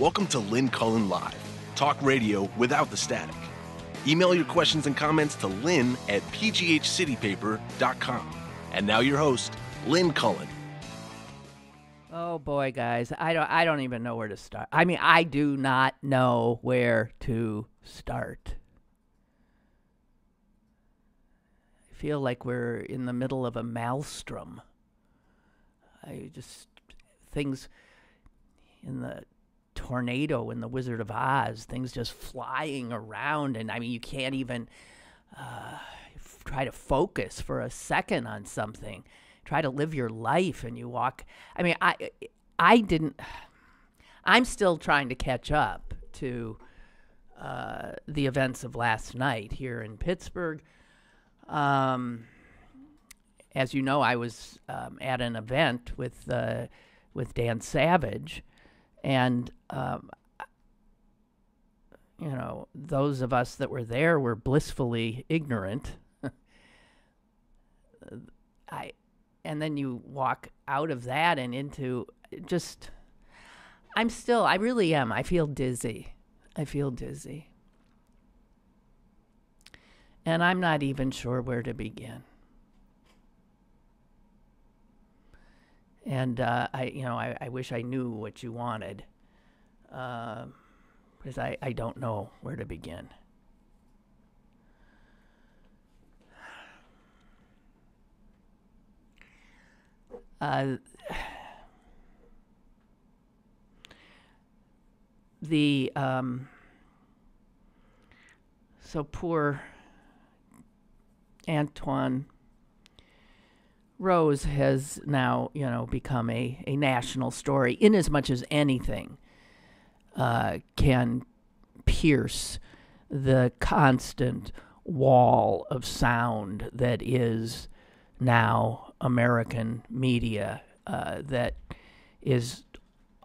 Welcome to Lynn Cullen Live, talk radio without the static. Email your questions and comments to lynn@pghcitypaper.com. And now your host, Lynn Cullen. Oh boy, guys, I don't even know where to start. I mean, I do not know where to start. I feel like we're in the middle of a maelstrom. Things in the tornado in the Wizard of Oz, things just flying around, and I mean, you can't even try to focus for a second on something. Try to live your life, and you walk. I mean, I'm still trying to catch up to the events of last night here in Pittsburgh. As you know, I was at an event with Dan Savage, and those of us that were there were blissfully ignorant. And then you walk out of that and into just, I really am. I feel dizzy. And I'm not even sure where to begin. And I wish I knew what you wanted, because I don't know where to begin. So poor Antoine Rose has now, become a national story, in as much as anything can pierce the constant wall of sound that is now American media, that is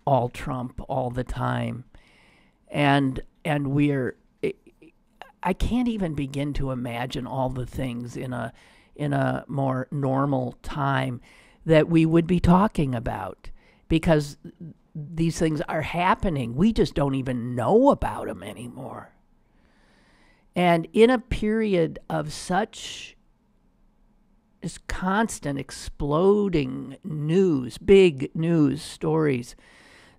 all Trump all the time. And I can't even begin to imagine all the things in a more normal time that we would be talking about, because these things are happening. We just don't even know about them anymore. And in a period of such this constant exploding news, big news stories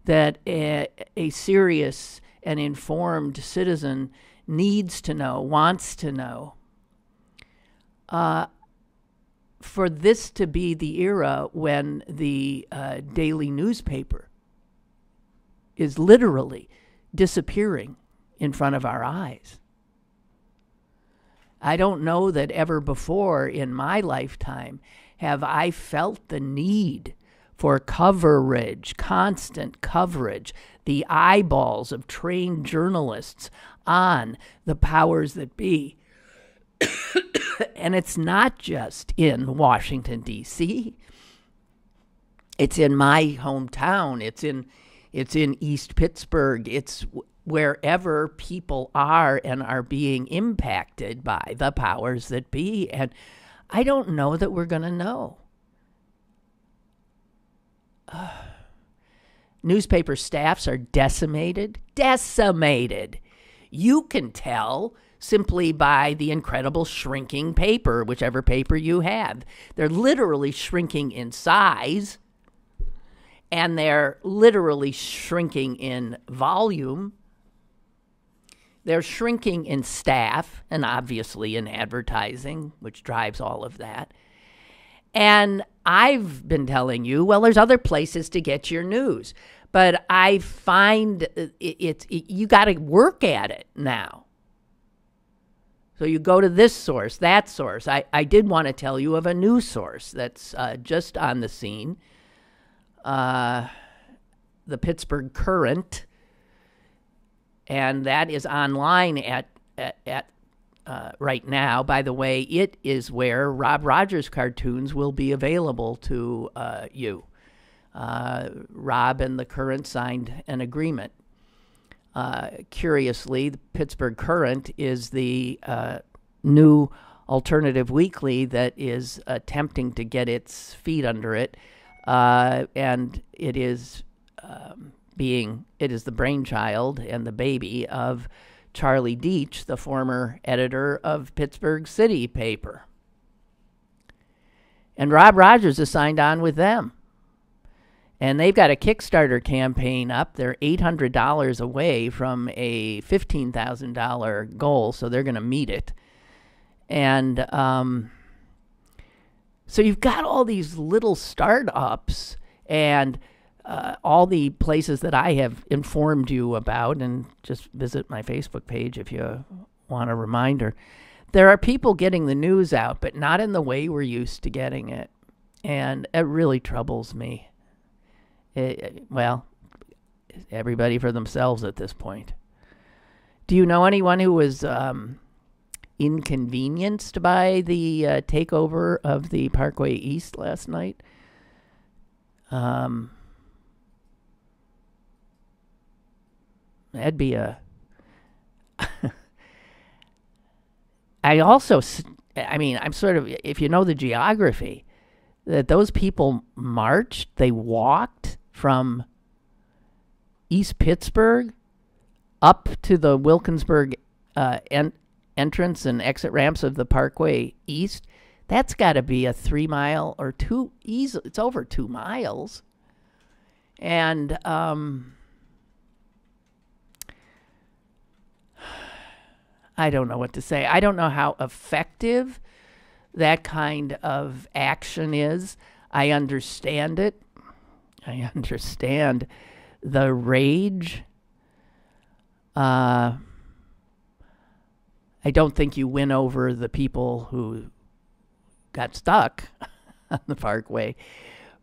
that a serious and informed citizen needs to know, wants to know, for this to be the era when the daily newspaper is literally disappearing in front of our eyes. I don't know that ever before in my lifetime have I felt the need for coverage, constant coverage, the eyeballs of trained journalists on the powers that be. And it's not just in Washington, D.C. It's in my hometown. It's in East Pittsburgh. It's wherever people are and are being impacted by the powers that be. And I don't know that we're going to know. Newspaper staffs are decimated. You can tell simply by the incredible shrinking paper, whichever paper you have. They're literally shrinking in size, and they're literally shrinking in volume. They're shrinking in staff, and obviously in advertising, which drives all of that. And I've been telling you, well, there's other places to get your news. But I find you got to work at it now. So you go to this source, that source. I did want to tell you of a new source that's just on the scene. The Pittsburgh Current. And that is online at right now. By the way, it is where Rob Rogers cartoons will be available to you. Rob and the Current signed an agreement. Curiously, the Pittsburgh Current is the new alternative weekly that is attempting to get its feet under it. And it is it is the brainchild and the baby of Charlie Deitch, the former editor of Pittsburgh City paper. And Rob Rogers is signed on with them. And they've got a Kickstarter campaign up. They're $800 away from a $15,000 goal, so they're going to meet it. And so you've got all these little startups and all the places that I have informed you about, and just visit my Facebook page if you want a reminder. There are people getting the news out, but not in the way we're used to getting it. And it really troubles me. Well, everybody for themselves at this point. Do you know anyone who was inconvenienced by the takeover of the Parkway East last night? That'd be a... I'm sort of, if you know the geography, that those people marched, they walked from East Pittsburgh up to the Wilkinsburg entrance and exit ramps of the Parkway East. That's got to be a 3 mile or two, easy. It's over 2 miles. And I don't know what to say. I don't know how effective that kind of action is. I understand it. I understand the rage. I don't think you win over the people who got stuck on the Parkway,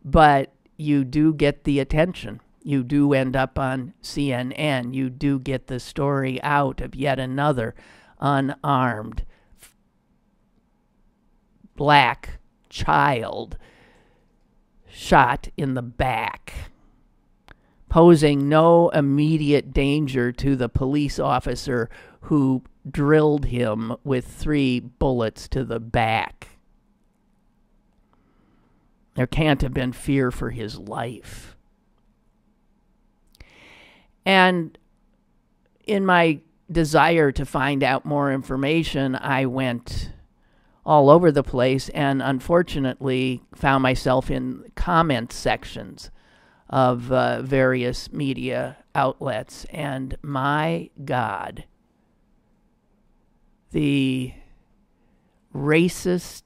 but you do get the attention. You do end up on CNN. You do get the story out of yet another unarmed black child shot in the back, posing no immediate danger to the police officer who drilled him with 3 bullets to the back. There can't have been fear for his life. And in my desire to find out more information, I went all over the place and unfortunately found myself in comment sections of various media outlets. And my God, the racist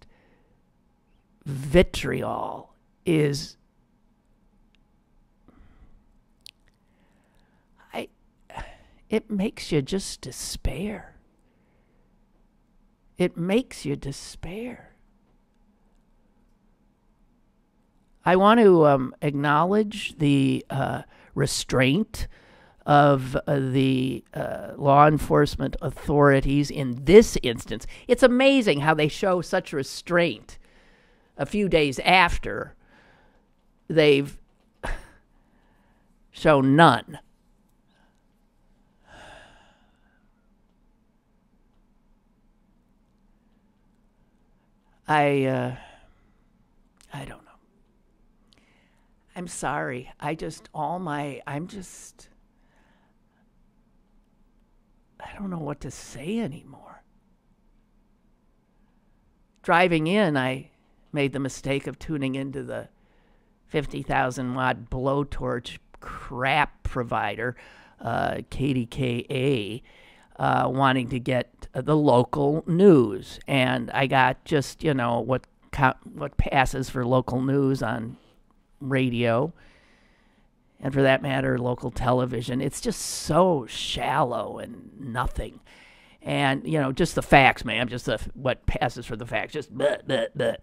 vitriol is... It makes you just despair. It makes you despair. I want to acknowledge the restraint of the law enforcement authorities in this instance. It's amazing how they show such restraint a few days after they've shown none. I don't know. I'm sorry. I don't know what to say anymore. Driving in, I made the mistake of tuning into the 50,000 watt blowtorch crap provider, KDKA, wanting to get the local news. And I got just, what passes for local news on radio, and for that matter, local television. It's just so shallow and nothing. And, just the facts, man, just what passes for the facts, just bleh, bleh, bleh.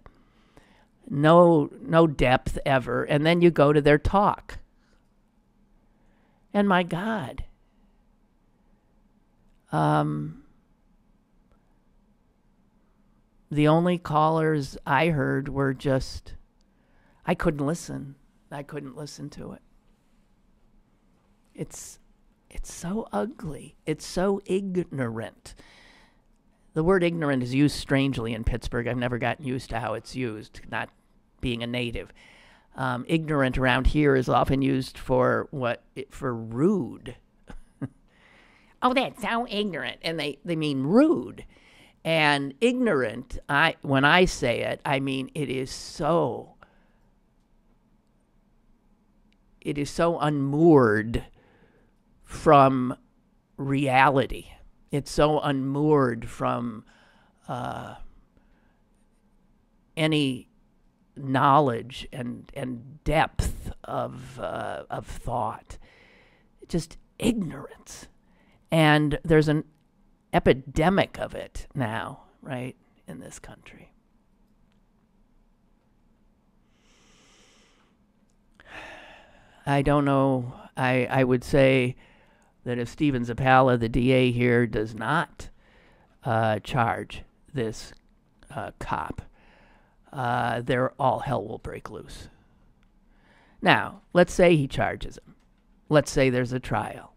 No depth ever. And then you go to their talk. And my God, the only callers I heard were just, I couldn't listen. I couldn't listen to it. It's so ugly. It's so ignorant. The word ignorant is used strangely in Pittsburgh. I've never gotten used to how it's used, not being a native. Ignorant around here is often used for rude. Oh, that's so ignorant, and they mean rude. And ignorant, when I say it, I mean it is so unmoored from reality. It's so unmoored from any knowledge and depth of thought. Just ignorance. And there's an epidemic of it now, right, in this country. I don't know. I would say that if Steven Zappala, the DA here, does not charge this cop, all hell will break loose. Now, let's say he charges him. Let's say there's a trial.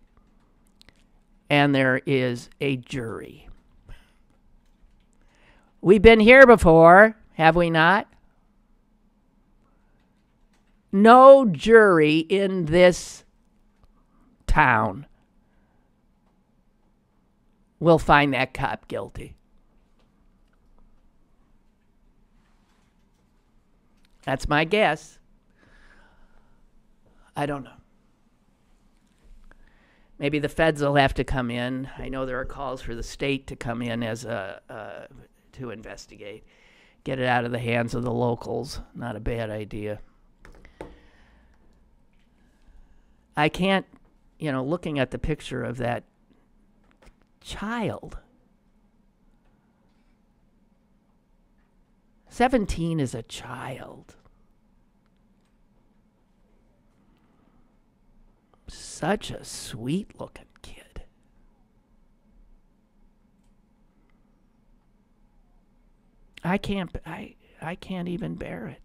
And there is a jury. We've been here before, have we not? No jury in this town will find that cop guilty. That's my guess. I don't know. Maybe the feds will have to come in. I know there are calls for the state to come in as to investigate. Get it out of the hands of the locals. Not a bad idea. I can't, looking at the picture of that child. 17 is a child. Such a sweet-looking kid. I can't even bear it.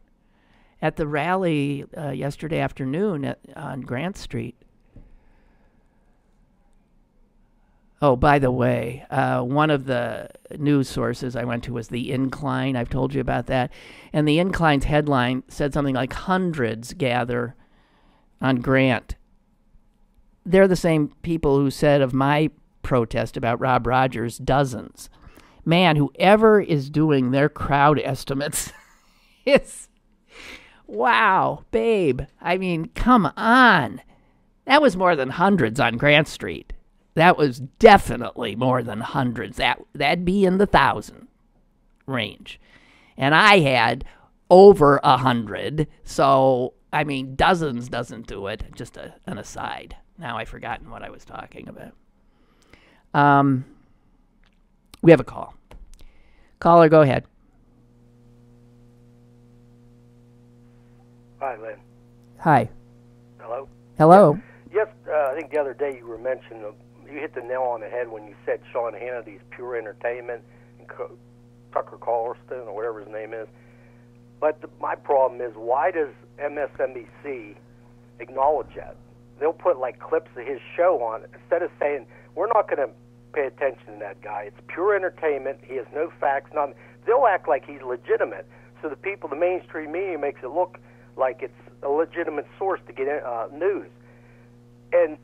At the rally yesterday afternoon on Grant Street. Oh, by the way, one of the news sources I went to was the Incline. I've told you about that. And the Incline's headline said something like hundreds gather on Grant. They're the same people who said of my protest about Rob Rogers, dozens. Man, whoever is doing their crowd estimates is, wow, babe. I mean, come on. That was more than hundreds on Grant Street. That was definitely more than hundreds. That'd be in the 1,000 range. And I had over 100. So, I mean, dozens doesn't do it. Just an aside. Now I've forgotten what I was talking about. We have a call. Caller, go ahead. Hi, Lynn. Hi. Hello? Hello. Yes, I think the other day you were mentioning, you hit the nail on the head when you said Sean Hannity's pure entertainment and Tucker Carlson or whatever his name is. But my problem is, why does MSNBC acknowledge that? They'll put like clips of his show on instead of saying, we're not going to pay attention to that guy. It's pure entertainment. He has no facts. None. They'll act like he's legitimate. So the people, the mainstream media makes it look like it's a legitimate source to get news. And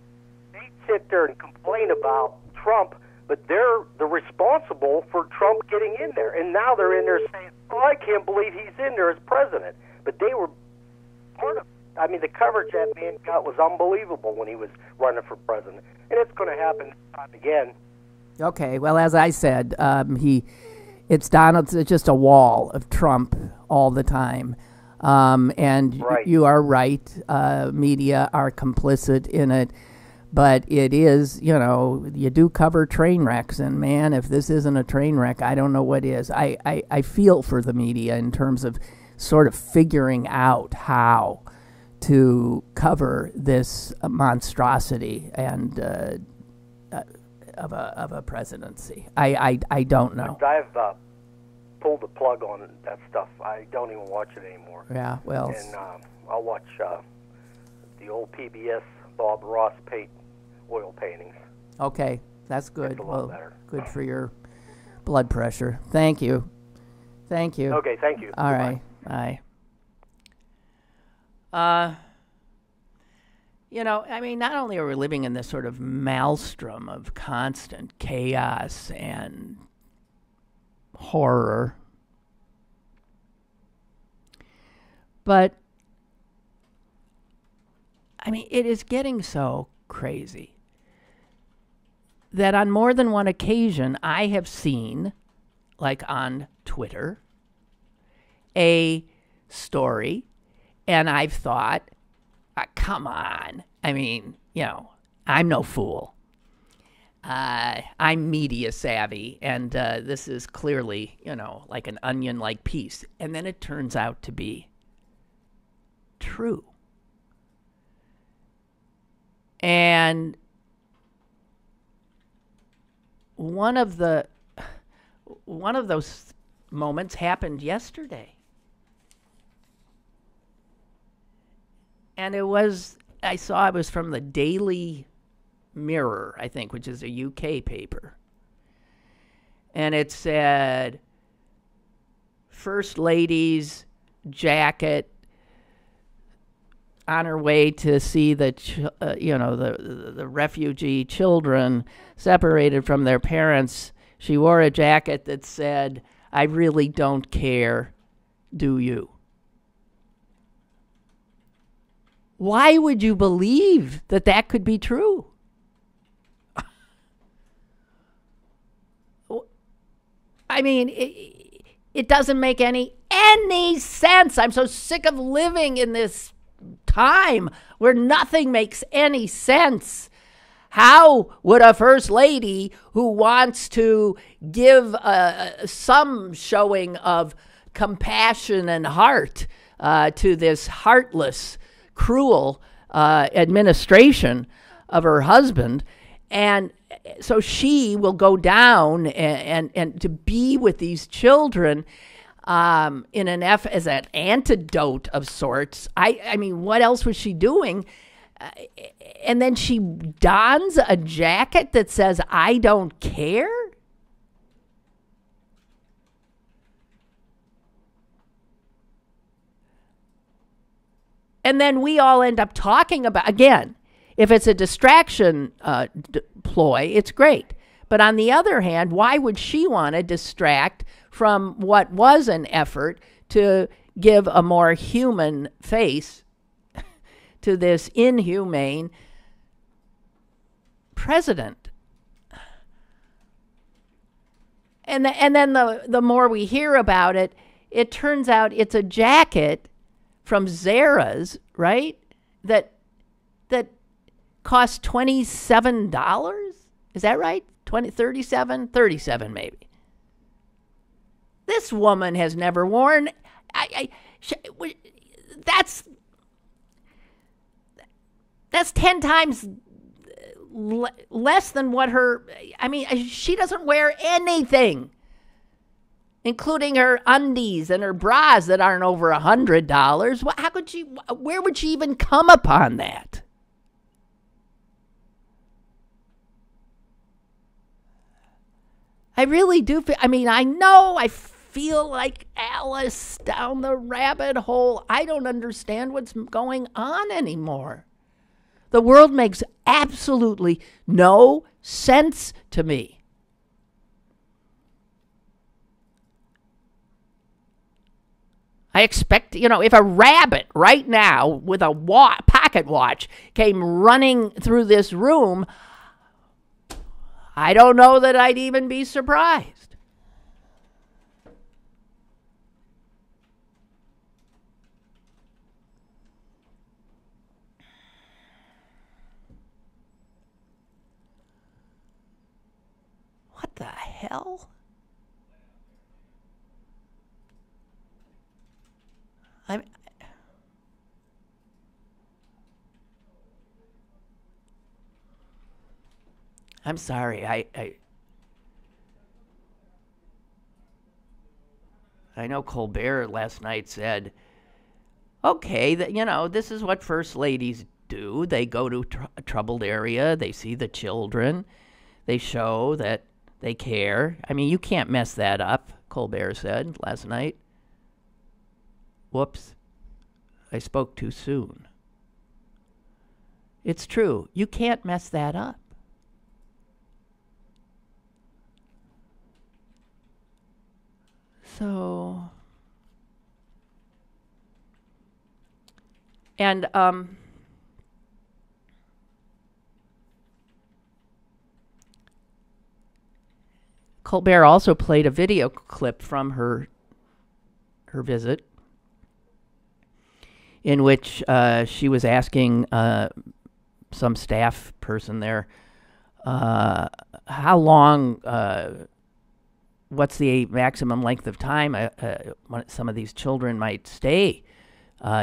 they sit there and complain about Trump, but they're responsible for Trump getting in there. And now they're in there saying, oh, I can't believe he's in there as president. But they were part of it. I mean, the coverage that man got was unbelievable when he was running for president. And it's going to happen time again. Okay, well, as I said, it's just a wall of Trump all the time. And right. You are right. Media are complicit in it. But it is, you do cover train wrecks. And, man, if this isn't a train wreck, I don't know what is. I feel for the media in terms of sort of figuring out how to cover this monstrosity and of a presidency. I don't know. I've pulled the plug on that stuff. I don't even watch it anymore. Yeah, well. And I'll watch the old PBS Bob Ross oil paintings. Okay, that's good. It's a lot better. Good for your blood pressure. Thank you. Okay, thank you. All Goodbye. right. Bye. You know, I mean, not only are we living in this sort of maelstrom of constant chaos and horror, but, I mean, it is getting so crazy that on more than one occasion I have seen, like on Twitter, a story, and I've thought, come on. I mean, you know, I'm no fool. I'm media savvy, and this is clearly, you know, like an onion-like piece. And then it turns out to be true. And one of those moments happened yesterday. And it was from the Daily Mirror, I think, which is a UK paper. And it said, First Lady's jacket on her way to see the refugee children separated from their parents. She wore a jacket that said, "I really don't care, do you?" Why would you believe that that could be true? I mean, it doesn't make any sense. I'm so sick of living in this time where nothing makes any sense. How would a first lady who wants to give some showing of compassion and heart to this heartless, cruel administration of her husband, and so she will go down and to be with these children in as an antidote of sorts. I mean, what else was she doing? And then she dons a jacket that says, "I don't care"? And then we all end up talking about, again, if it's a distraction ploy, it's great. But on the other hand, why would she want to distract from what was an effort to give a more human face to this inhumane president? And then the more we hear about it, it turns out it's a jacket from Zara's, right? That cost $27. Is that right? 37 maybe. This woman has never worn. That's 10 times less than what her. I mean, she doesn't wear anything, including her undies and her bras that aren't over $100. How could she? Where would she even come upon that? I really do feel. I mean, I know I feel like Alice down the rabbit hole. I don't understand what's going on anymore. The world makes absolutely no sense to me. I expect, if a rabbit right now with a pocket watch came running through this room, I don't know that I'd even be surprised. What the hell? I'm sorry. I know Colbert last night said, okay, this is what first ladies do. They go to a troubled area. They see the children. They show that they care. I mean, you can't mess that up, Colbert said last night. Whoops. I spoke too soon. It's true. You can't mess that up. So, and Colbert also played a video clip from her visit in which she was asking some staff person there how long, what's the maximum length of time some of these children might stay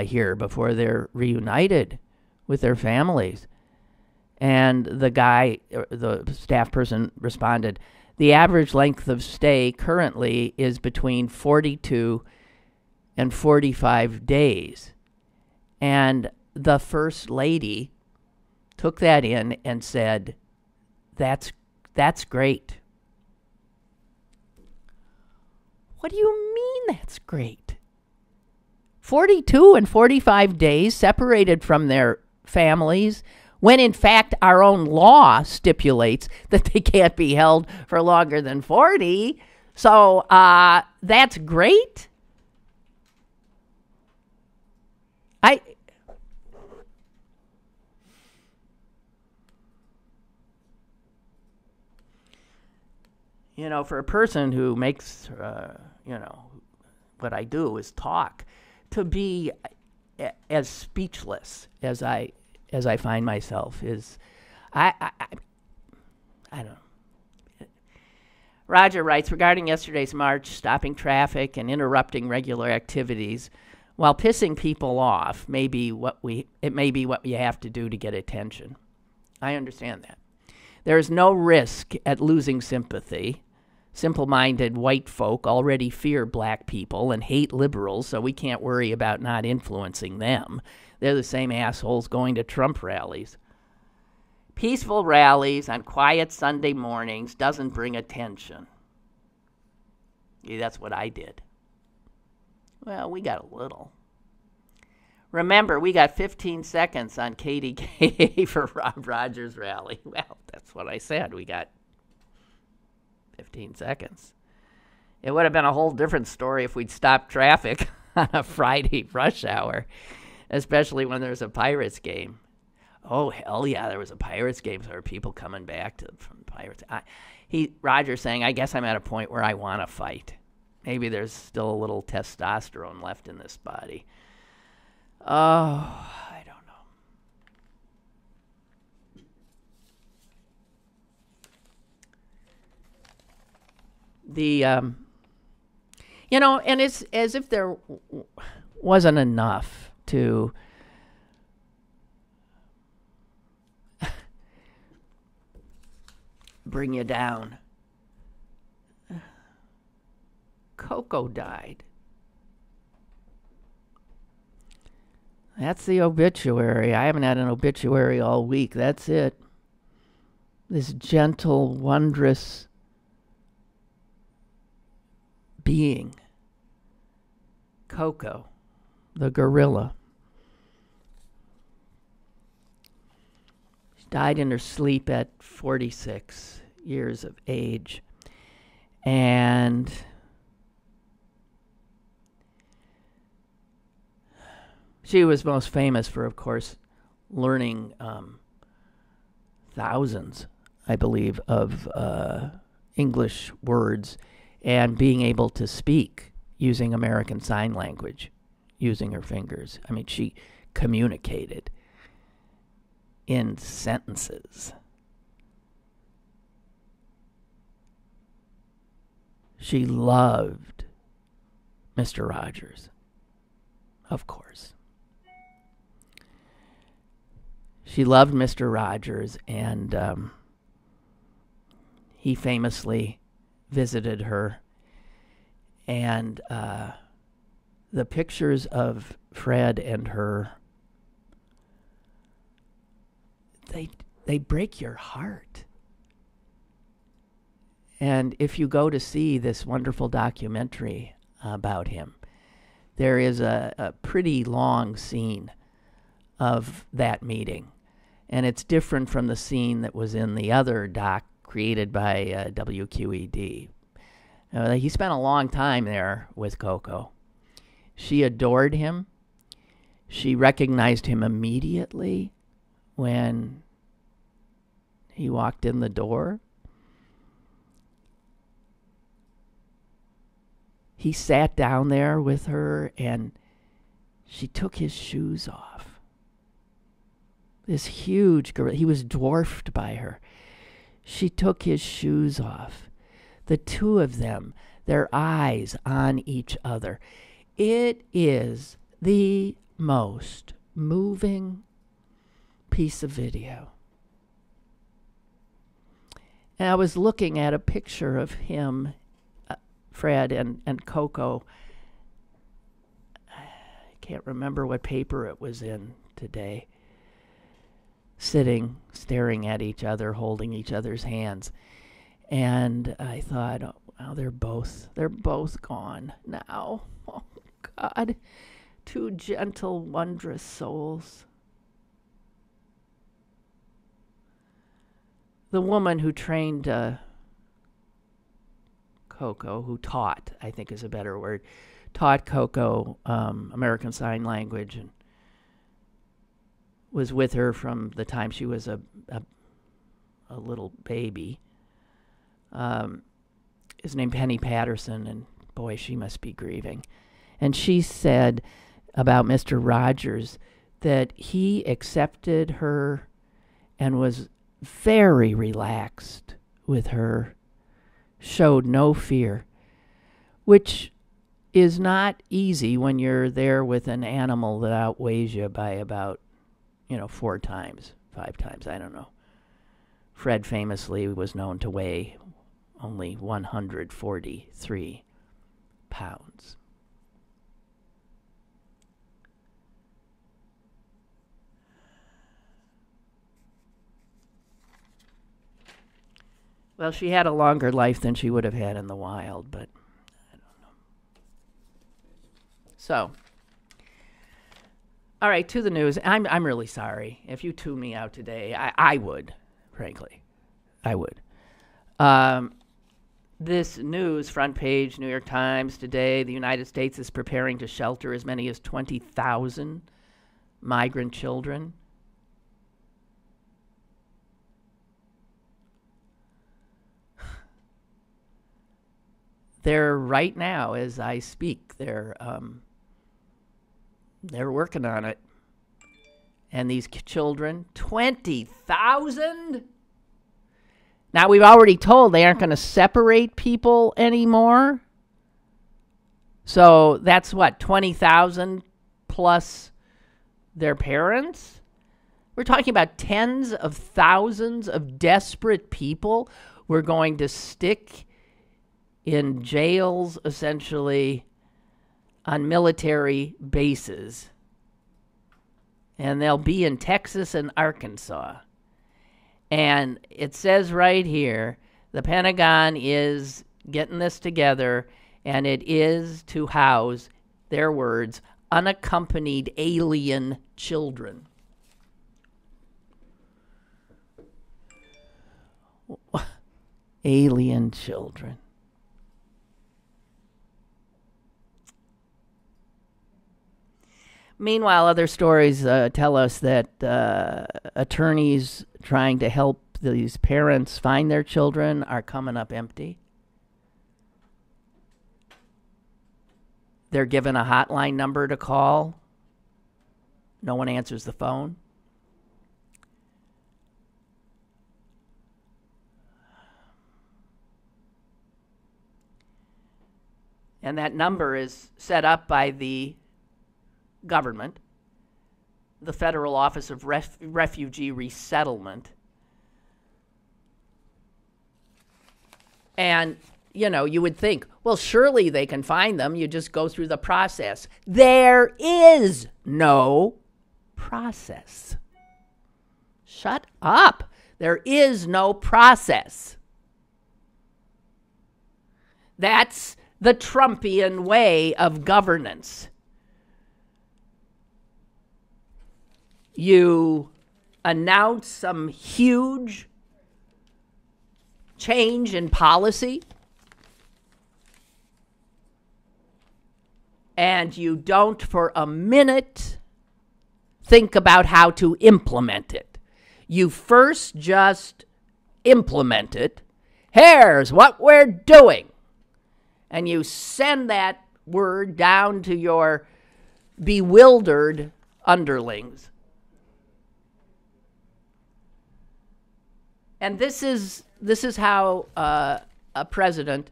here before they're reunited with their families. And the staff person responded, the average length of stay currently is between 42 and 45 days. And the First Lady took that in and said, that's great. What do you mean that's great? 42 and 45 days separated from their families, when in fact our own law stipulates that they can't be held for longer than 40. So that's great. For a person who makes, what I do is talk, to be as speechless as I find myself is, I don't know. Roger writes, regarding yesterday's march, stopping traffic and interrupting regular activities while pissing people off it may be what you have to do to get attention. I understand that. There is no risk at losing sympathy. Simple-minded white folk already fear black people and hate liberals, so we can't worry about not influencing them. They're the same assholes going to Trump rallies. Peaceful rallies on quiet Sunday mornings doesn't bring attention. Yeah, that's what I did. Well, we got a little. Remember, we got 15 seconds on KDKA for Rob Rogers' rally. Well, that's what I said. We got 15 seconds. It would have been a whole different story if we'd stopped traffic on a Friday rush hour, especially when there's a Pirates game. Oh, hell yeah, there was a Pirates game. So there were people coming back from Pirates. Roger's saying, I guess I'm at a point where I want to fight. Maybe there's still a little testosterone left in this body. Oh, I don't know. And it's as if there wasn't enough to bring you down. Koko died. That's the obituary. I haven't had an obituary all week. That's it. This gentle, wondrous being. Koko, the gorilla. She died in her sleep at 46 years of age. And she was most famous for, of course, learning thousands, I believe, of English words and being able to speak using American Sign Language, using her fingers. I mean, she communicated in sentences. She loved Mr. Rogers, of course. She loved Mr. Rogers, and he famously visited her. And the pictures of Fred and her, they break your heart. And if you go to see this wonderful documentary about him, there is a pretty long scene of that meeting. And it's different from the scene that was in the other doc created by WQED. He spent a long time there with Koko. She adored him. She recognized him immediately when he walked in the door. He sat down there with her and she took his shoes off. This huge gorilla, he was dwarfed by her. She took his shoes off. The two of them, their eyes on each other. It is the most moving piece of video. And I was looking at a picture of him, Fred, and Koko. I can't remember what paper it was in today. Sitting, staring at each other, holding each other's hands. And I thought, oh, wow, they're both gone now. Oh, God. Two gentle, wondrous souls. The woman who trained Koko, who taught, I think is a better word, taught Koko American Sign Language and was with her from the time she was a little baby. Is named Penny Patterson, and boy, she must be grieving. And she said about Mr. Rogers that he accepted her and was very relaxed with her, showed no fear, which is not easy when you're there with an animal that outweighs you by about 4 times, 5 times, I don't know. Fred famously was known to weigh only 143 pounds. Well, she had a longer life than she would have had in the wild, but I don't know. So, all right, to the news. I'm really sorry. If you tune me out today, I would, frankly. I would. This news, front page, New York Times today, the United States is preparing to shelter as many as 20,000 migrant children. They're right now, as I speak, they're working on it. And these children, 20,000? Now, we've already told they aren't going to separate people anymore. So that's what, 20,000 plus their parents? We're talking about tens of thousands of desperate people we're going to stick in jails, essentially, on military bases. And they'll be in Texas and Arkansas. And it says right here, the Pentagon is getting this together, and it is to house, their words, unaccompanied alien children. Alien children. Meanwhile, other stories tell us that attorneys trying to help these parents find their children are coming up empty. They're given a hotline number to call. No one answers the phone. And that number is set up by the government, the Federal Office of Refugee Resettlement. And, you would think, well, surely they can find them. You just go through the process. There is no process. Shut up. There is no process. That's the Trumpian way of governance. you announce some huge change in policy, and you don't for a minute think about how to implement it. You first just implement it. Here's what we're doing. And you send that word down to your bewildered underlings. And this is how a president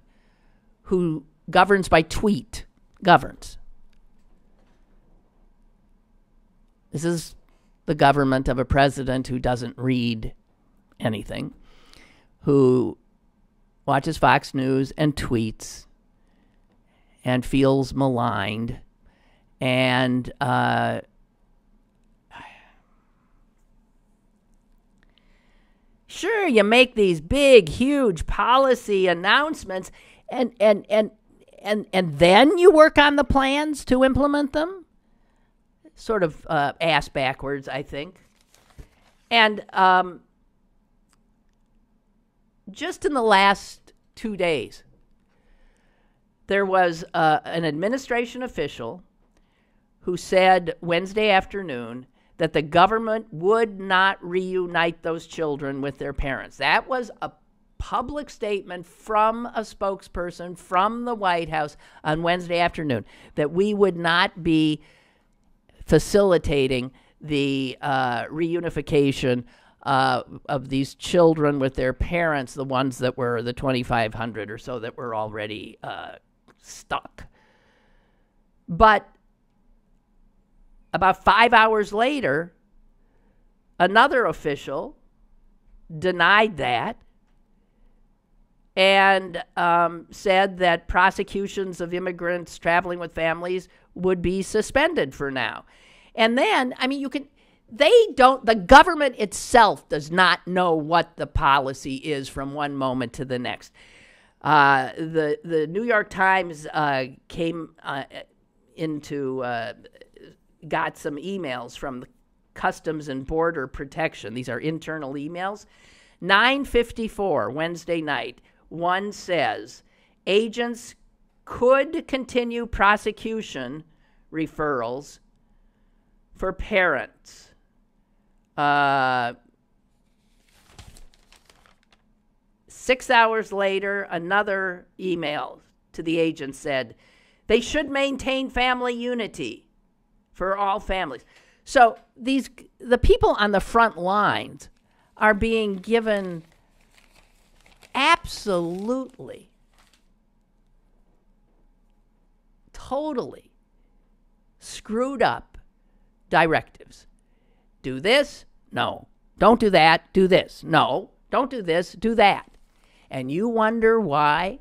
who governs by tweet governs. This is the government of a president who doesn't read anything, who watches Fox News and tweets and feels maligned and sure, you make these big, huge policy announcements and then you work on the plans to implement them. Sort of ass backwards, I think. And just in the last 2 days, there was an administration official who said Wednesday afternoon that the government would not reunite those children with their parents. That was a public statement from a spokesperson from the White House on Wednesday afternoon, that we would not be facilitating the reunification of these children with their parents, the ones that were the 2,500 or so that were already stuck. But about 5 hours later, another official denied that and said that prosecutions of immigrants traveling with families would be suspended for now. And then, I mean, the government itself does not know what the policy is from one moment to the next. The New York Times got some emails from the Customs and Border Protection. These are internal emails. 9:54 Wednesday night, one says, agents could continue prosecution referrals for parents. 6 hours later, another email to the agent said they should maintain family unity for all families. So the people on the front lines are being given absolutely, totally screwed up directives. Do this? No. Don't do that. Do this. No. Don't do this. Do that. And you wonder why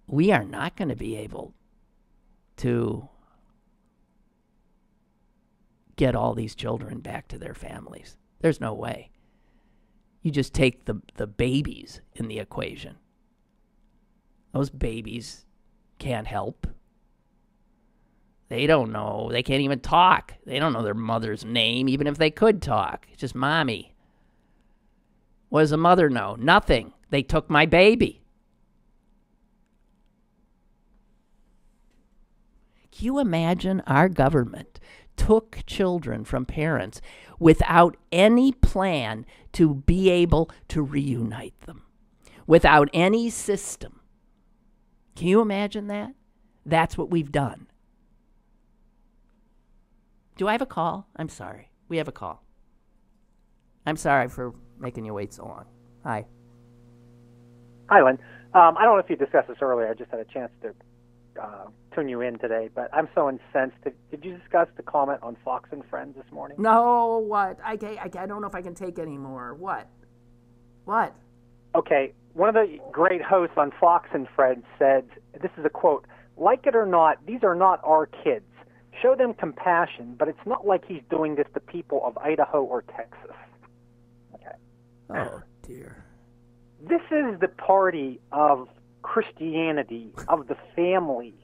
we are not going to be able to get all these children back to their families. There's no way. You just take the babies in the equation. Those babies can't help. They don't know. They can't even talk. They don't know their mother's name, even if they could talk. It's just mommy. What does a mother know? Nothing. They took my baby. Can you imagine our government took children from parents without any plan to be able to reunite them, without any system? Can you imagine that? That's what we've done. Do I have a call? I'm sorry. We have a call. I'm sorry for making you wait so long. Hi. Hi, Lynn. I don't know if you discussed this earlier. I just had a chance to tune you in today, but I'm so incensed. Did you discuss the comment on Fox and Friends this morning? No, what? I don't know if I can take any more. What? What? Okay, one of the great hosts on Fox and Friends said, this is a quote, "Like it or not, these are not our kids. Show them compassion, but it's not like he's doing this to people of Idaho or Texas." Okay. Oh, dear. This is the party of Christianity, of the family,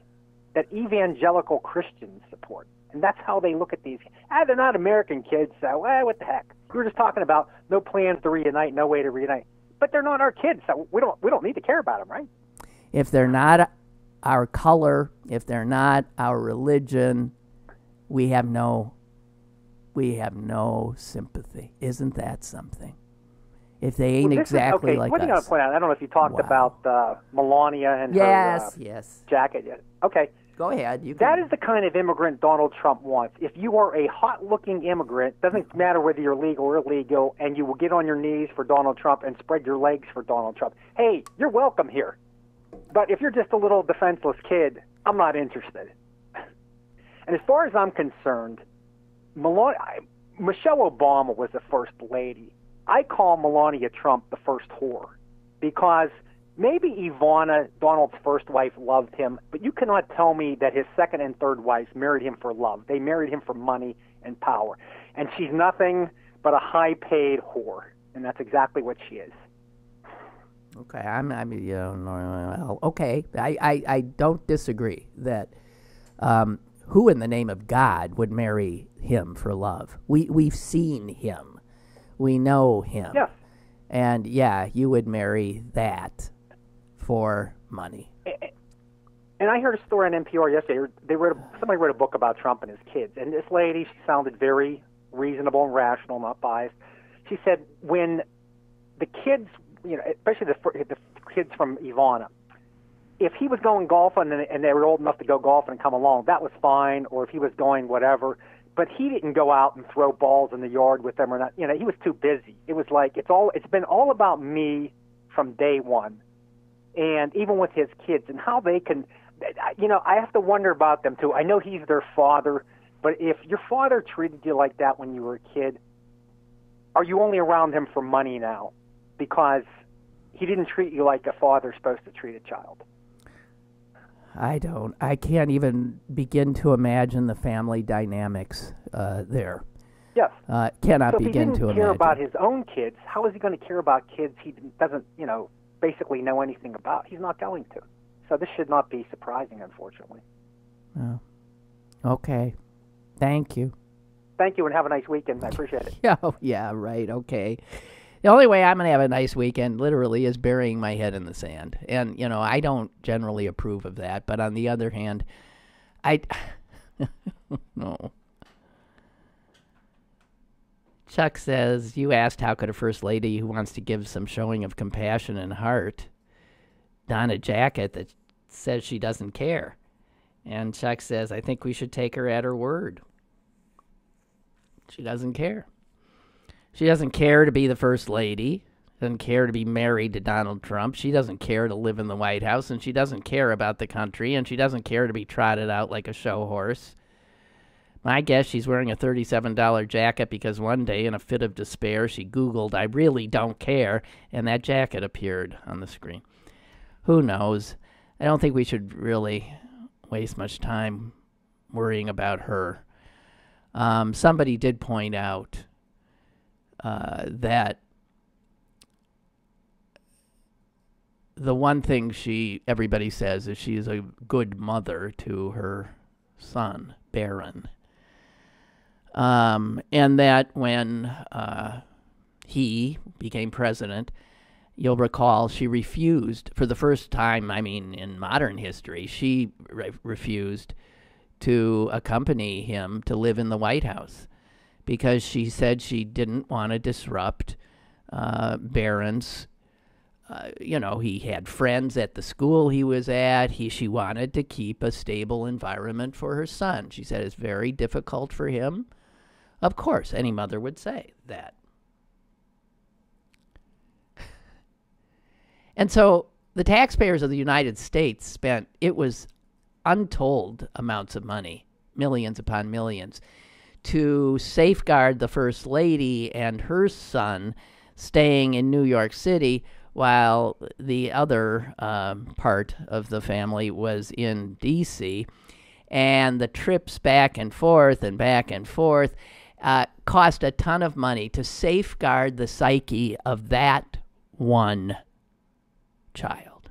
that evangelical Christians support. And that's how they look at these. They're not American kids, so what the heck? We were just talking about no plans to reunite, no way to reunite. But they're not our kids, so we don't need to care about them, right? If they're not our color, if they're not our religion, we have no sympathy. Isn't that something? If they ain't exactly like us. What do you want to point out? I don't know if you talked about Melania and her jacket yet. Okay. Go ahead. That is the kind of immigrant Donald Trump wants. If you are a hot-looking immigrant, doesn't matter whether you're legal or illegal, and you will get on your knees for Donald Trump and spread your legs for Donald Trump, hey, you're welcome here. But if you're just a little defenseless kid, I'm not interested. And as far as I'm concerned, Michelle Obama was the first lady. I call Melania Trump the first whore because maybe Ivana, Donald's first wife, loved him, but you cannot tell me that his second and third wives married him for love. They married him for money and power. And she's nothing but a high-paid whore, and that's exactly what she is. Okay, okay. I don't disagree that who in the name of God would marry him for love? We've seen him. We know him. Yes. And yeah, you would marry that for money. And I heard a story on NPR yesterday. Somebody wrote a book about Trump and his kids, and this lady, she sounded very reasonable and rational, not biased. She said when the kids, especially the kids from Ivana, if he was going golfing and they were old enough to go golfing and come along, that was fine. Or if he was going whatever, but he didn't go out and throw balls in the yard with them or not. He was too busy. It was like it's been all about me from day one, and even with his kids and how they can. I have to wonder about them too. I know he's their father, but if your father treated you like that when you were a kid, are you only around him for money now? Because he didn't treat you like a father's supposed to treat a child. I can't even begin to imagine the family dynamics there. Yes. Cannot begin to imagine. So if he didn't care about his own kids, how is he going to care about kids he doesn't, basically know anything about? He's not going to. So this should not be surprising, unfortunately. Oh. Okay. Thank you. Thank you, and have a nice weekend. I appreciate it. Yeah, right. Okay. The only way I'm going to have a nice weekend, literally, is burying my head in the sand. And, I don't generally approve of that. But on the other hand, no. Chuck says, you asked how could a first lady who wants to give some showing of compassion and heart don a jacket that says she doesn't care. And Chuck says, I think we should take her at her word. She doesn't care. She doesn't care to be the first lady, doesn't care to be married to Donald Trump. She doesn't care to live in the White House, and she doesn't care about the country, and she doesn't care to be trotted out like a show horse. My guess she's wearing a $37 jacket because one day, in a fit of despair, she Googled, I really don't care, and that jacket appeared on the screen. Who knows? I don't think we should really waste much time worrying about her. Somebody did point out that the one thing everybody says is she is a good mother to her son, Barron. And that when he became president, you'll recall she refused, for the first time, in modern history, she refused to accompany him to live in the White House because she said she didn't want to disrupt Barron's. He had friends at the school he was at. She wanted to keep a stable environment for her son. She said it's very difficult for him. Of course, any mother would say that. And so the taxpayers of the United States spent, it was untold amounts of money, millions upon millions, to safeguard the First Lady and her son staying in New York City while the other part of the family was in D.C. And the trips back and forth cost a ton of money to safeguard the psyche of that one child.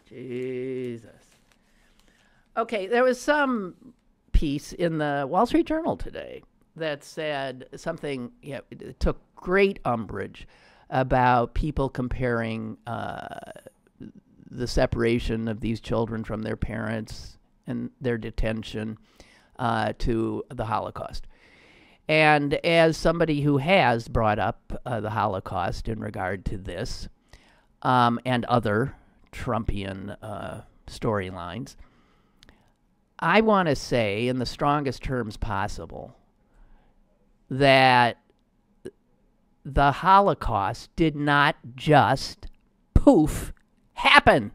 Jesus. Okay, there was some piece in the Wall Street Journal today that said something, it took great umbrage about people comparing the separation of these children from their parents and their detention to the Holocaust. And as somebody who has brought up the Holocaust in regard to this and other Trumpian storylines, I want to say in the strongest terms possible that the Holocaust did not just poof happen.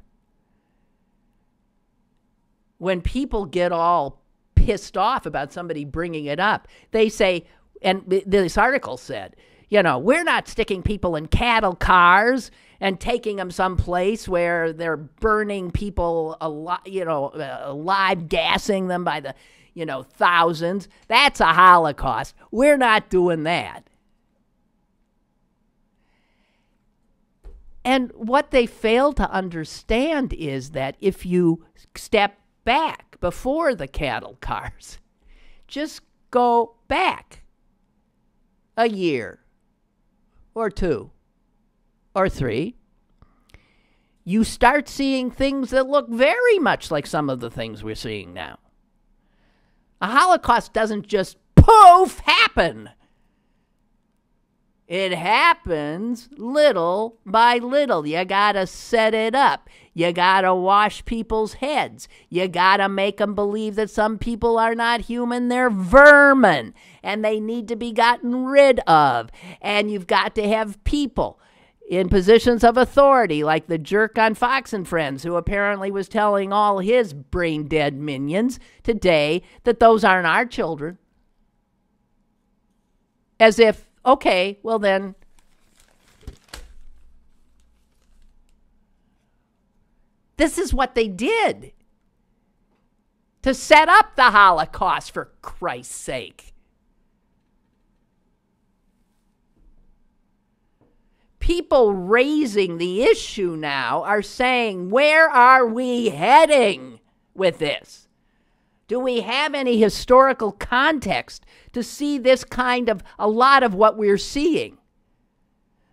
When people get all pissed off about somebody bringing it up, they say, and this article said, we're not sticking people in cattle cars and taking them someplace where they're burning people alive, gassing them by the, thousands. That's a Holocaust. We're not doing that. And what they fail to understand is that if you step back before the cattle cars, just go back a year or 2 or 3, you start seeing things that look very much like some of the things we're seeing now. A Holocaust doesn't just poof happen. It happens little by little. You gotta set it up. You gotta wash people's heads. You gotta make them believe that some people are not human, they're vermin, and they need to be gotten rid of. And you've got to have people in positions of authority, like the jerk on Fox and Friends, who apparently was telling all his brain-dead minions today that those aren't our children. As if, okay, well then, this is what they did to set up the Holocaust, for Christ's sake. People raising the issue now are saying, where are we heading with this? Do we have any historical context to see this kind of, a lot of what we're seeing?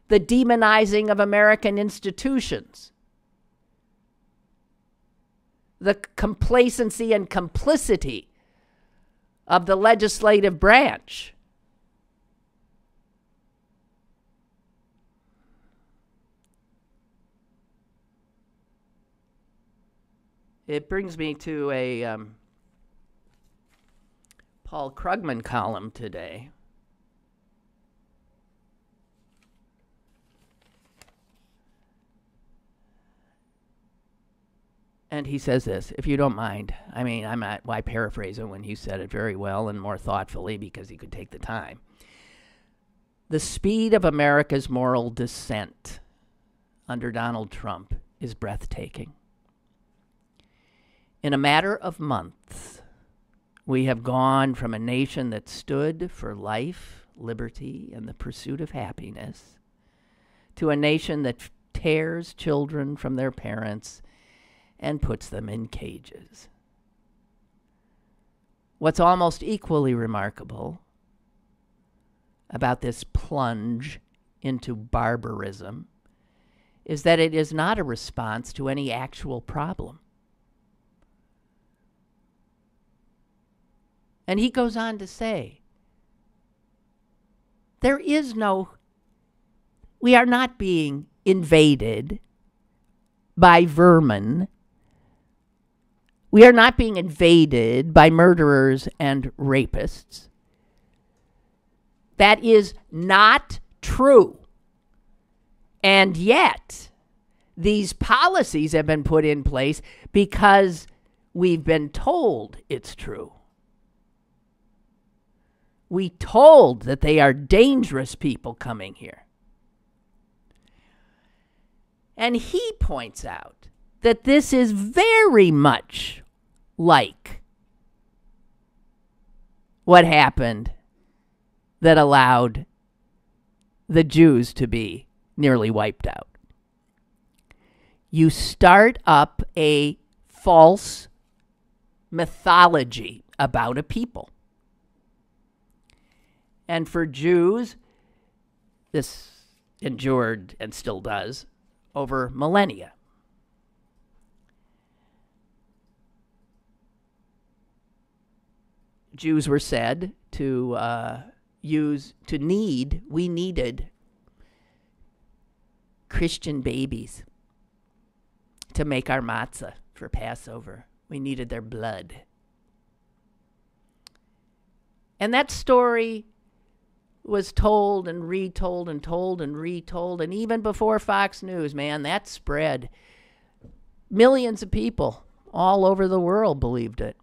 The demonizing of American institutions. The complacency and complicity of the legislative branch. It brings me to a Paul Krugman column today. And he says this, if you don't mind. I mean, I paraphrase it when he said it very well and more thoughtfully because he could take the time. The speed of America's moral descent under Donald Trump is breathtaking. In a matter of months, we have gone from a nation that stood for life, liberty, and the pursuit of happiness to a nation that tears children from their parents and puts them in cages. What's almost equally remarkable about this plunge into barbarism is that it is not a response to any actual problem. And he goes on to say, we are not being invaded by vermin. We are not being invaded by murderers and rapists. That is not true. And yet, these policies have been put in place because we've been told it's true. We told that they are dangerous people coming here. And he points out that this is very much like what happened that allowed the Jews to be nearly wiped out. You start up a false mythology about a people. And for Jews, this endured and still does over millennia. Jews were said to we needed Christian babies to make our matzah for Passover. We needed their blood. And that story was told and retold and told and retold. And even before Fox News, man, that spread. Millions of people all over the world believed it.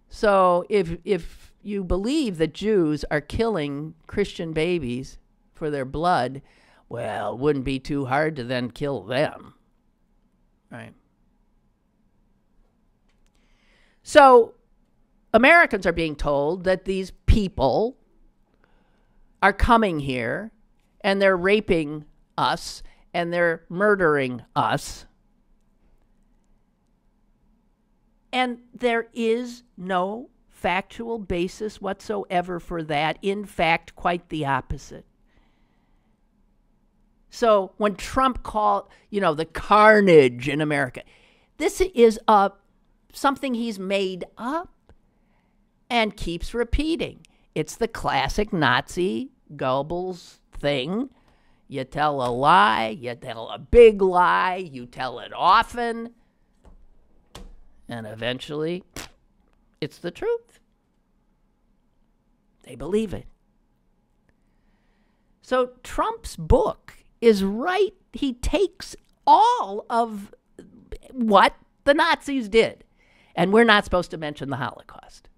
So if you believe that Jews are killing Christian babies for their blood, well, it wouldn't be too hard to then kill them. Right? So Americans are being told that these people are coming here and they're raping us and they're murdering us. And there is no factual basis whatsoever for that. In fact, quite the opposite. So when Trump called, the carnage in America, this is something he's made up and keeps repeating. It's the classic Nazi Goebbels thing. You tell a lie, you tell a big lie, you tell it often, and eventually it's the truth. They believe it. So Trump's book is right. He takes all of what the Nazis did. And we're not supposed to mention the Holocaust.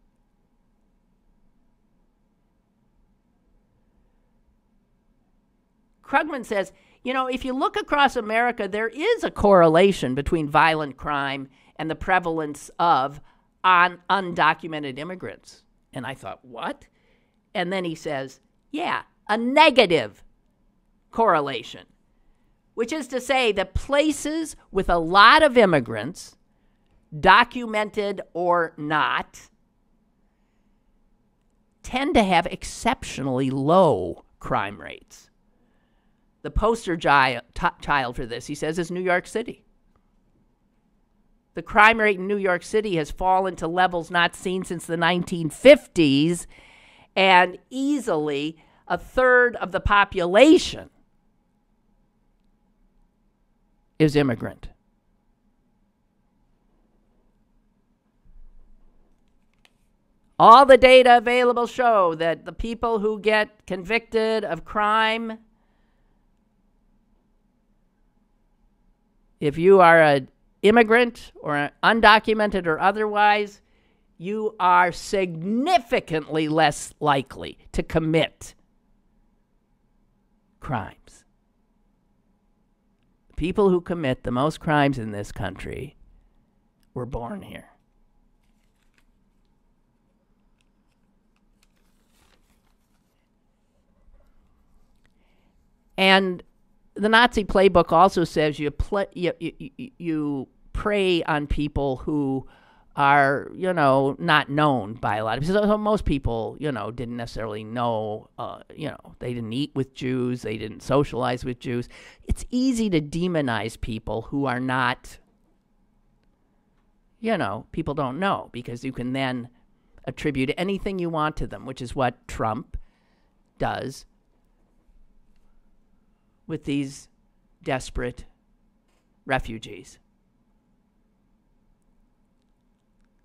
Krugman says, if you look across America, there is a correlation between violent crime and the prevalence of undocumented immigrants. And I thought, what? And then he says, yeah, a negative correlation, which is to say that places with a lot of immigrants, documented or not, tend to have exceptionally low crime rates. The poster child for this, he says, is New York City. The crime rate in New York City has fallen to levels not seen since the 1950s, and easily a third of the population is immigrant. All the data available show that the people who get convicted of crime, if you are an immigrant or undocumented or otherwise, you are significantly less likely to commit crimes. People who commit the most crimes in this country were born here. And the Nazi playbook also says you prey on people who are, not known by a lot of people. So most people, didn't necessarily know, they didn't eat with Jews, they didn't socialize with Jews. It's easy to demonize people who are not, people don't know, because you can then attribute anything you want to them, which is what Trump does with these desperate refugees.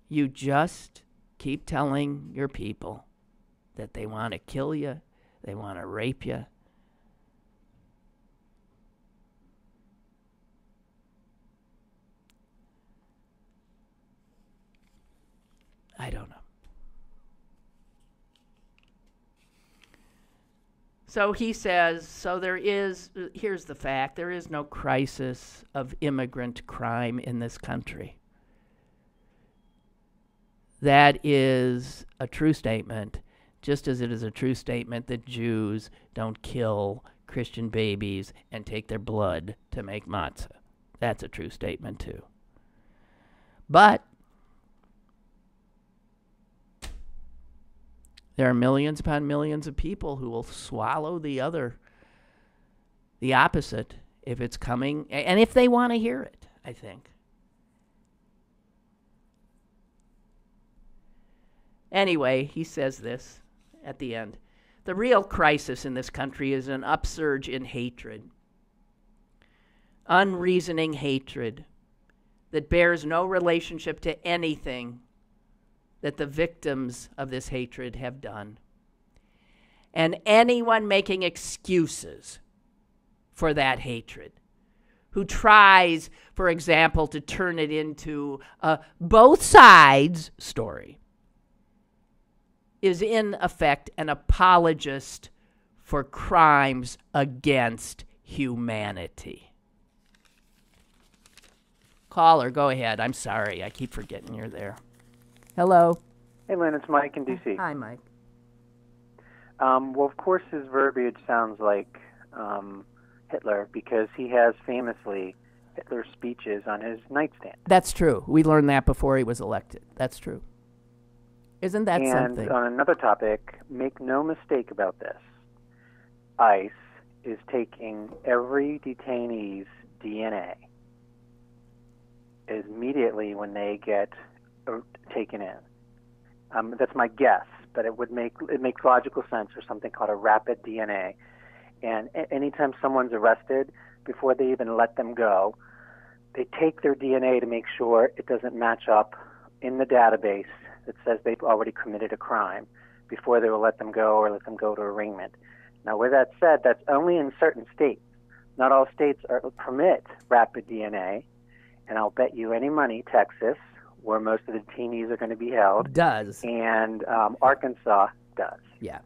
You just keep telling your people that they want to kill you, they want to rape you. I don't know. So he says, here's the fact, there is no crisis of immigrant crime in this country. That is a true statement, just as it is a true statement that Jews don't kill Christian babies and take their blood to make matzah. That's a true statement, too. But there are millions upon millions of people who will swallow the opposite, if it's coming, and if they want to hear it, I think. Anyway, he says this at the end. The real crisis in this country is an upsurge in hatred. Unreasoning hatred that bears no relationship to anything that the victims of this hatred have done. And anyone making excuses for that hatred, who tries, for example, to turn it into a both sides story, is in effect an apologist for crimes against humanity. Caller, go ahead. I'm sorry. I keep forgetting you're there. Hello. Hey, Lynn, it's Mike in D.C. Hi, Mike. Well, of course, his verbiage sounds like Hitler because he has famously Hitler's speeches on his nightstand. That's true. We learned that before he was elected. That's true. Isn't that something? And on another topic, make no mistake about this. ICE is taking every detainee's DNA immediately when they get taken in. That's my guess, but it makes logical sense for something called a rapid DNA. And anytime someone's arrested, before they even let them go, they take their DNA to make sure it doesn't match up in the database that says they've already committed a crime before they will let them go or let them go to arraignment. Now, with that said, that's only in certain states. Not all states permit rapid DNA, and I'll bet you any money Texas, where most of the detainees are going to be held, does, and Arkansas does. Yeah,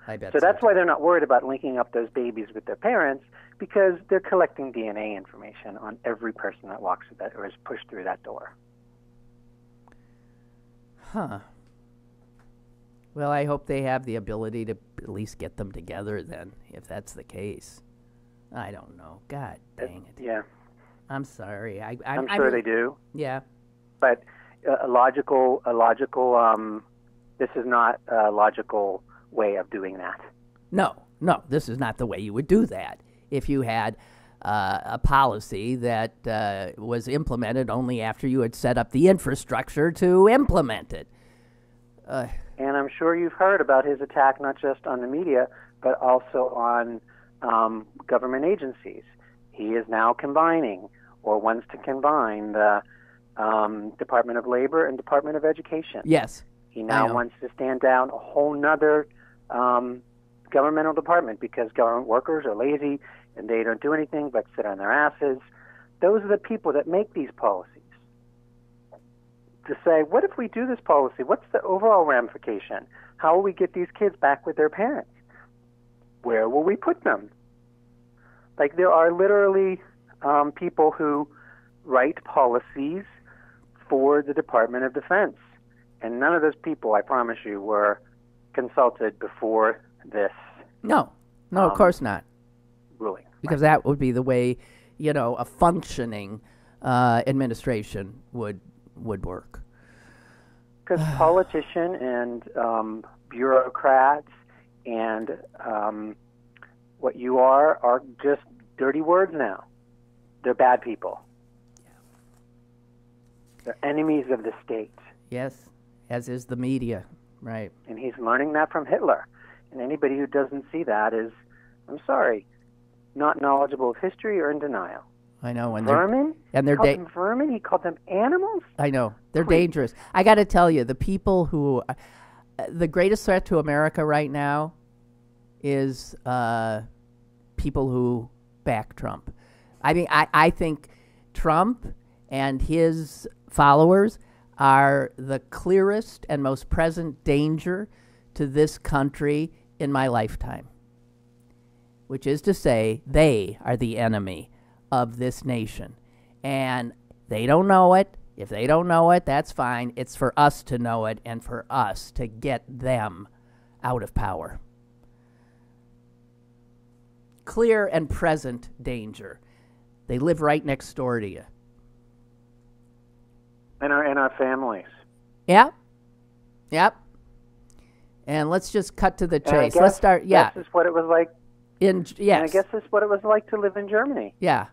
I bet. So that's why they're not worried about linking up those babies with their parents, because they're collecting DNA information on every person that walks through that or is pushed through that door. Huh. Well, I hope they have the ability to at least get them together then, if that's the case. I don't know. God dang it. Yeah. I'm sorry. I'm sure they do. Yeah. But this is not a logical way of doing that. No, this is not the way you would do that. If you had a policy that was implemented only after you had set up the infrastructure to implement it. And I'm sure you've heard about his attack not just on the media, but also on government agencies. He is now combining, or wants to combine, the Department of Labor and Department of Education. Yes. He now wants to stand down a whole nother governmental department because government workers are lazy and they don't do anything but sit on their asses. Those are the people that make these policies. To say, what if we do this policy? What's the overall ramification? How will we get these kids back with their parents? Where will we put them? Like, there are literally people who write policies for the Department of Defense. And none of those people, I promise you, were consulted before this. No, of course not. Ruling. Because that would be the way, a functioning administration would work. Because politicians and bureaucrats and what you are just dirty words now. They're bad people. Yeah. They're enemies of the state. Yes, as is the media, right. And he's learning that from Hitler. And anybody who doesn't see that is, I'm sorry, not knowledgeable of history or in denial. I know. And vermin? They're called them vermin? He called them animals? I know. They're dangerous. I got to tell you, the people who... the greatest threat to America right now is people who back Trump. I mean, I think Trump and his followers are the clearest and most present danger to this country in my lifetime, which is to say they are the enemy of this nation. And they don't know it. If they don't know it, that's fine. It's for us to know it and for us to get them out of power. clear and present danger. They live right next door to you. And our families. Yep. And let's just cut to the chase. Let's start. Yeah. This is what it was like. Yes. And I guess this is what it was like to live in Germany. Yeah.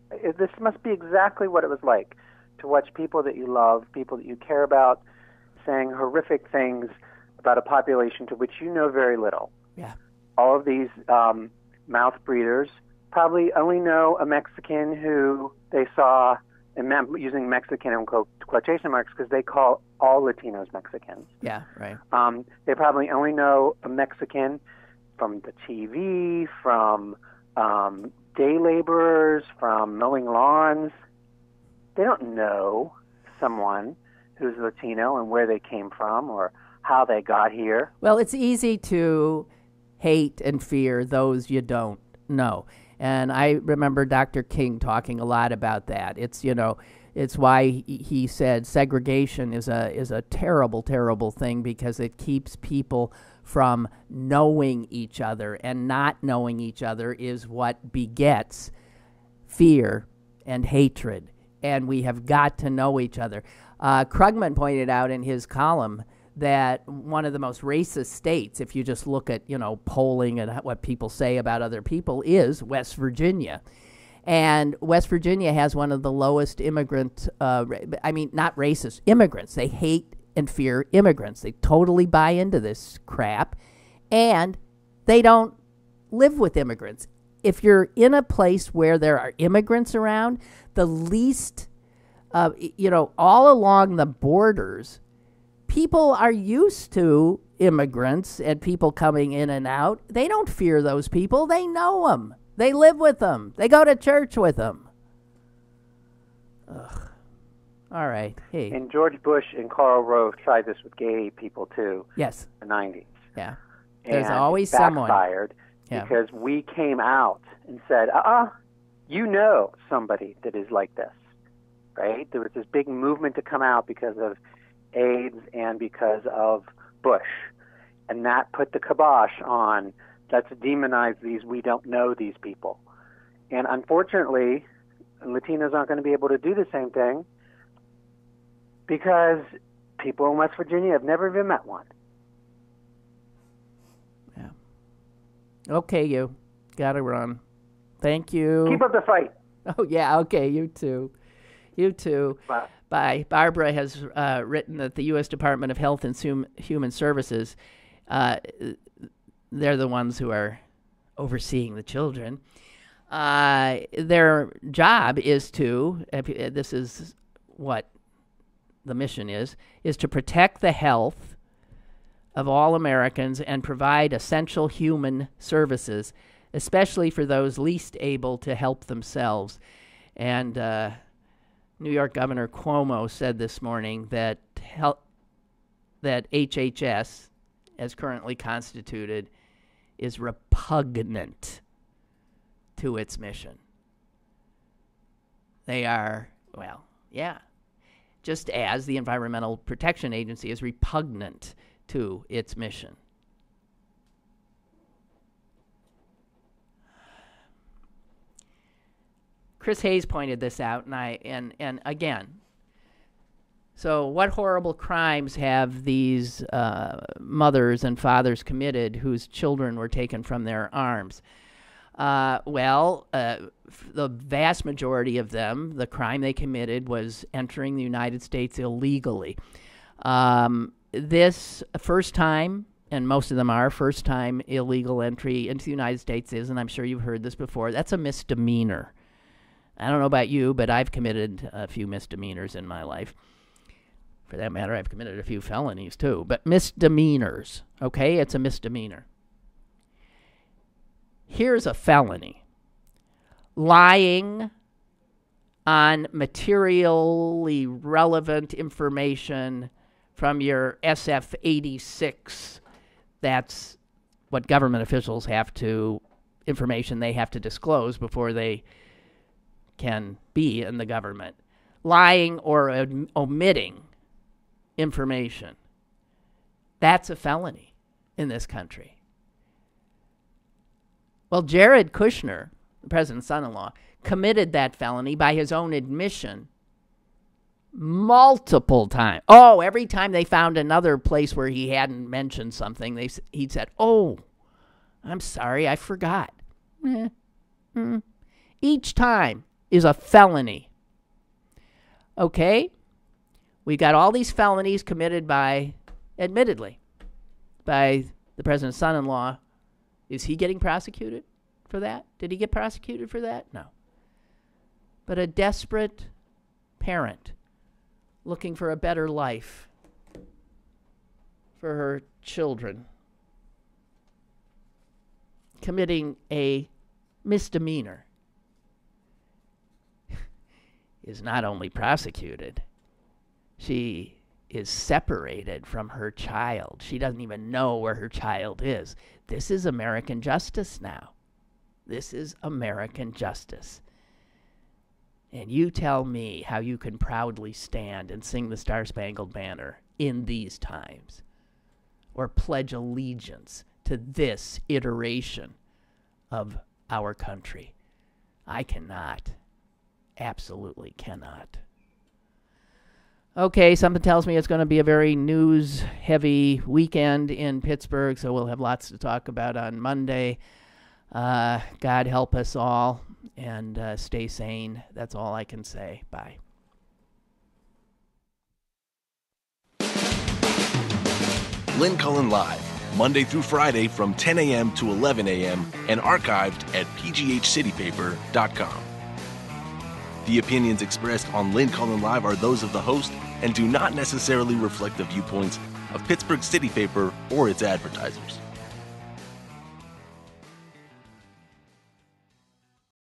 This must be exactly what it was like to watch people that you love, people that you care about, saying horrific things about a population to which you know very little. Yeah. All of these mouth breeders probably only know a Mexican who they saw, and I'm using Mexican in quotation marks because they call all Latinos Mexicans. Yeah, right. They probably only know a Mexican from the TV, from day laborers, from mowing lawns. They don't know someone who's Latino and where they came from or how they got here. Well, it's easy to hate and fear those you don't know. And I remember Dr. King talking a lot about that. It's, it's why he said segregation is a terrible, terrible thing because it keeps people from knowing each other, and not knowing each other is what begets fear and hatred. And we have got to know each other. Krugman pointed out in his column that one of the most racist states, if you just look at, polling and what people say about other people, is West Virginia. And West Virginia has one of the lowest immigrant, not racist, immigrants. They hate and fear immigrants. They totally buy into this crap, and they don't live with immigrants. If you're in a place where there are immigrants around, the least, all along the borders, people are used to immigrants and people coming in and out. They don't fear those people. They know them. They live with them. They go to church with them. Ugh. All right. Hey. And George Bush and Karl Rove tried this with gay people, too. Yes. In the 90s. Yeah. And there's always someone. Backfired because we came out and said, you know somebody that is like this, right? There was this big movement to come out because of AIDS and because of Bush. And that put the kibosh on, let's demonize these, we don't know these people. And unfortunately, Latinos aren't going to be able to do the same thing because people in West Virginia have never even met one. Yeah. Okay, you. Gotta run. Thank you. Keep up the fight. Oh, yeah, okay, you too. You too. Bye. Bye. Barbara has written that the U.S. Department of Health and Human Services, they're the ones who are overseeing the children. Their job is to, this is what the mission is to protect the health of all Americans and provide essential human services, especially for those least able to help themselves. And New York Governor Cuomo said this morning that that HHS, as currently constituted, is repugnant to its mission. They are, just as the Environmental Protection Agency is repugnant to its mission. Chris Hayes pointed this out, and again, so what horrible crimes have these mothers and fathers committed whose children were taken from their arms? The vast majority of them, the crime they committed was entering the United States illegally. This first time, and most of them are first time illegal entry into the United States is, and I'm sure you've heard this before, that's a misdemeanor. I don't know about you, but I've committed a few misdemeanors in my life. For that matter, I've committed a few felonies too, but misdemeanors, okay? It's a misdemeanor. Here's a felony. Lying on materially relevant information from your SF-86. That's what government officials information they have to disclose before they can be in the government. Lying or omitting information. That's a felony in this country. Well, Jared Kushner, the president's son-in-law, committed that felony by his own admission multiple times. Oh, every time they found another place where he hadn't mentioned something, he said, "Oh, I'm sorry, I forgot." Each time is a felony. Okay? We got all these felonies committed by, admittedly, by the president's son-in-law. Is he getting prosecuted for that? Did he get prosecuted for that? No. But a desperate parent looking for a better life for her children, committing a misdemeanor, is not only prosecuted, she is separated from her child. She doesn't even know where her child is. This is American justice now. This is American justice. And you tell me how you can proudly stand and sing the Star-Spangled Banner in these times, or pledge allegiance to this iteration of our country. I cannot. Absolutely cannot. Okay, something tells me it's going to be a very news-heavy weekend in Pittsburgh, so we'll have lots to talk about on Monday. God help us all, and stay sane. That's all I can say. Bye. Lynn Cullen Live, Monday through Friday from 10 a.m. to 11 a.m. and archived at pghcitypaper.com. The opinions expressed on Lynn Cullen Live are those of the host and do not necessarily reflect the viewpoints of Pittsburgh City Paper or its advertisers.